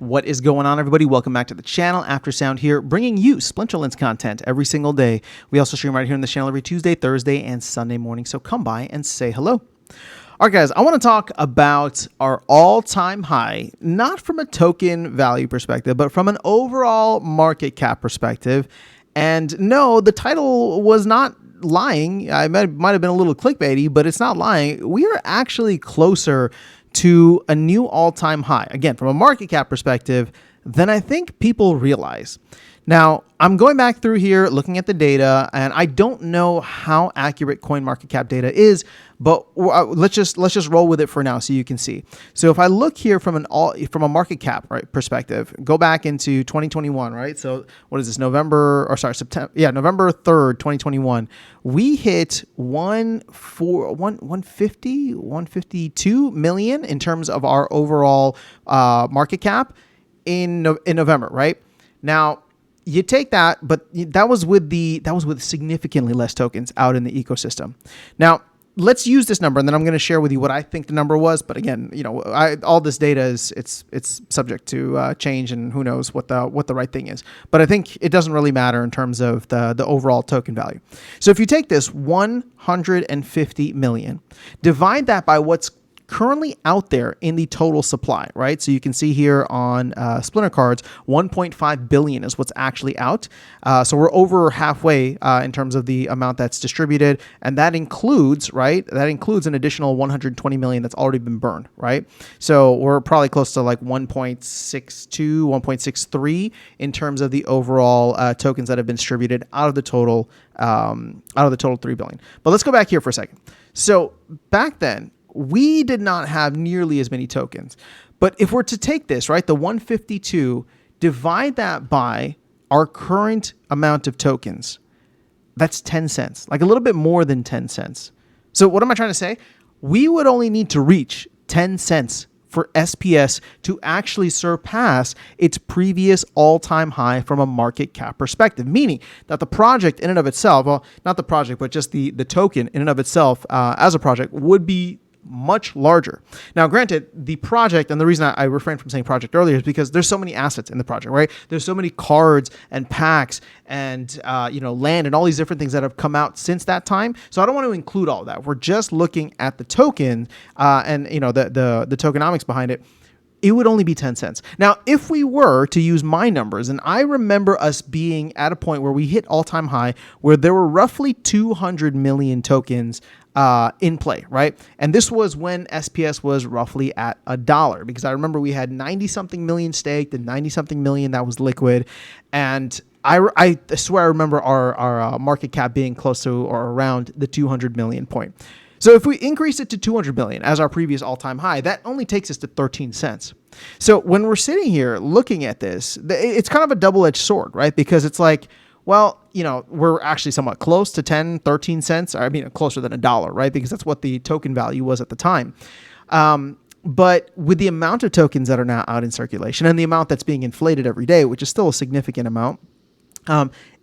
What is going on, everybody? Welcome back to the channel. After Sound here, bringing you Splinterlands content every single day. We also stream right here on the channel every Tuesday, Thursday, and Sunday morning, so come by and say hello. All right, guys, I want to talk about our all-time high, not from a token value perspective, but from an overall market cap perspective. And no, the title was not lying. I might have been a little clickbaity, but it's not lying. We are actually closer to a new all-time high, again, from a market cap perspective, than I think people realize. Now, I'm going back through here, looking at the data, and I don't know how accurate CoinMarketCap data is, but let's just roll with it for now so you can see. So if I look here from a market cap perspective, go back into 2021, right? So what is this? November 3rd, 2021. We hit 152 million in terms of our overall market cap in November, right? Now, you take that, but that was with significantly less tokens out in the ecosystem. Now, let's use this number, and then I'm going to share with you what I think the number was. But again, all this data is it's subject to change, and who knows what the right thing is. But I think it doesn't really matter in terms of the overall token value. So if you take this 150 million, divide that by what's currently out there in the total supply, right? So you can see here on Splinter Cards, 1.5 billion is what's actually out. So we're over halfway in terms of the amount that's distributed. And that includes, right? That includes an additional 120 million that's already been burned, right? So we're probably close to like 1.62, 1.63 in terms of the overall tokens that have been distributed out of the total 3 billion. But let's go back here for a second. So back then, we did not have nearly as many tokens. But if we're to take this, right, the 152, divide that by our current amount of tokens, that's 10 cents, like a little bit more than 10 cents. So what am I trying to say? We would only need to reach 10 cents for SPS to actually surpass its previous all-time high from a market cap perspective, meaning that the project in and of itself, well, not the project, but just the token in and of itself as a project would be much larger. Now, granted, the project, and the reason I refrained from saying project earlier is because there's so many assets in the project, right? There's so many cards and packs and land and all these different things that have come out since that time. So I don't want to include all of that. We're just looking at the token and the tokenomics behind it. It would only be 10 cents. Now, if we were to use my numbers, and I remember us being at a point where we hit all-time high, where there were roughly 200 million tokens in play, right? And this was when SPS was roughly at $1, because I remember we had 90-something million staked and 90-something million that was liquid. And I swear I remember our market cap being close to or around the 200 million point. So if we increase it to 200 million as our previous all-time high, that only takes us to 13 cents. So when we're sitting here looking at this, it's kind of a double-edged sword, right? Because it's like, well, we're actually somewhat close to 10, 13 cents. I mean, closer than $1, right? Because that's what the token value was at the time. But with the amount of tokens that are now out in circulation and the amount that's being inflated every day, which is still a significant amount,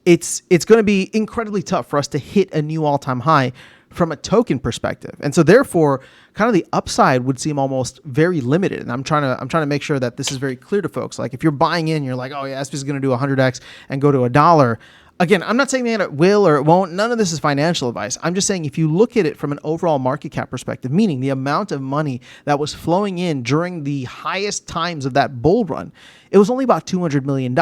it's going to be incredibly tough for us to hit a new all-time high from a token perspective. And so therefore, kind of the upside would seem almost very limited. And I'm trying to make sure that this is very clear to folks. Like if you're buying in, you're like, oh yeah, SP is going to do 100x and go to $1. Again, I'm not saying that it will or it won't. None of this is financial advice. I'm just saying if you look at it from an overall market cap perspective, meaning the amount of money that was flowing in during the highest times of that bull run, it was only about $200 million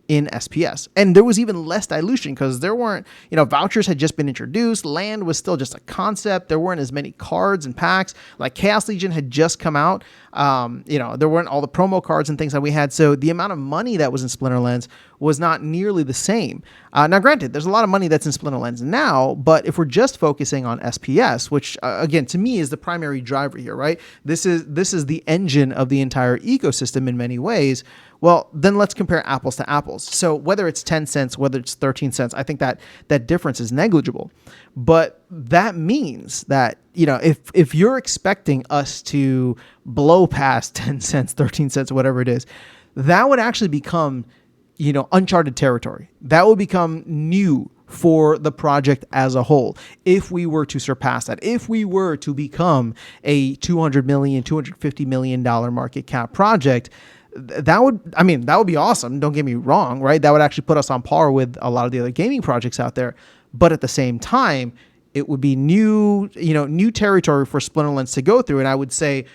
in SPS. And there was even less dilution because there weren't, vouchers had just been introduced. Land was still just a concept. There weren't as many cards and packs. Like Chaos Legion had just come out. There weren't all the promo cards and things that we had. So the amount of money that was in Splinterlands was not nearly the same. Now, granted, there's a lot of money that's in Splinterlands now, but if we're just focusing on SPS, which again, to me is the primary driver here, right? This is the engine of the entire ecosystem in many ways. Well, then let's compare apples to apples. So whether it's 10 cents, whether it's 13 cents, I think that difference is negligible. But that means that, if you're expecting us to blow past 10 cents, 13 cents, whatever it is, that would actually become, uncharted territory. That would become new for the project as a whole. If we were to surpass that, if we were to become a $200 million, $250 million market cap project, that would be awesome. Don't get me wrong, right? That would actually put us on par with a lot of the other gaming projects out there. But at the same time, it would be new territory for Splinterlands to go through. And I would say,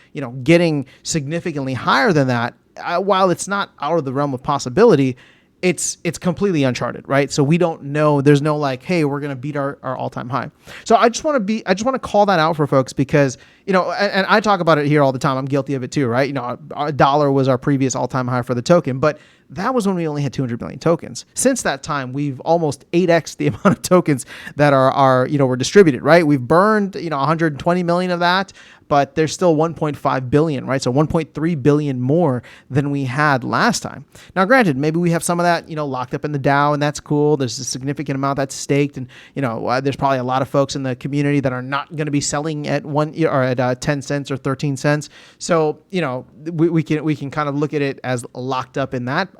getting significantly higher than that, while it's not out of the realm of possibility, it's completely uncharted, right? So we don't know. There's no like, hey, we're gonna beat our all-time high. So I just want to call that out for folks because and I talk about it here all the time. I'm guilty of it too, right? $1 was our previous all-time high for the token, but that was when we only had 200 million tokens. Since that time, we've almost 8x the amount of tokens that were distributed, right? We've burned 120 million of that, but there's still 1.5 billion, right? So 1.3 billion more than we had last time. Now, granted, maybe we have some of that, locked up in the DAO, and that's cool. There's a significant amount that's staked, and there's probably a lot of folks in the community that are not going to be selling at 10 cents or 13 cents. So we can kind of look at it as locked up in that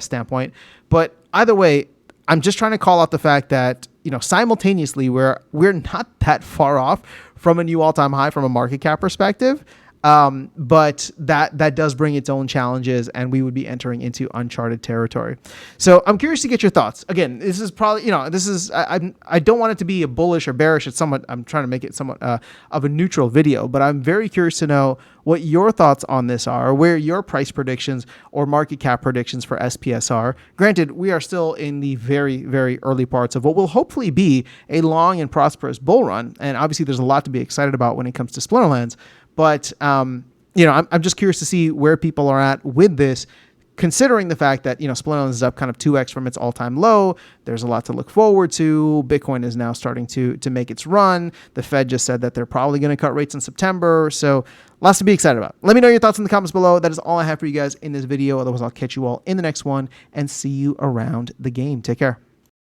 standpoint. But either way, I'm just trying to call out the fact that simultaneously we're not that far off from a new all-time high from a market cap perspective. But that does bring its own challenges, and we would be entering into uncharted territory. So I'm curious to get your thoughts. Again, this is probably, I don't want it to be a bullish or bearish. I'm trying to make it somewhat of a neutral video, but I'm very curious to know what your thoughts on this are, where your price predictions or market cap predictions for SPS are. Granted, we are still in the very, very early parts of what will hopefully be a long and prosperous bull run. And obviously there's a lot to be excited about when it comes to Splinterlands. But, I'm just curious to see where people are at with this, considering the fact that, Splinterlands is up kind of 2x from its all-time low. There's a lot to look forward to. Bitcoin is now starting to make its run. The Fed just said that they're probably going to cut rates in September. So lots to be excited about. Let me know your thoughts in the comments below. That is all I have for you guys in this video. Otherwise, I'll catch you all in the next one and see you around the game. Take care.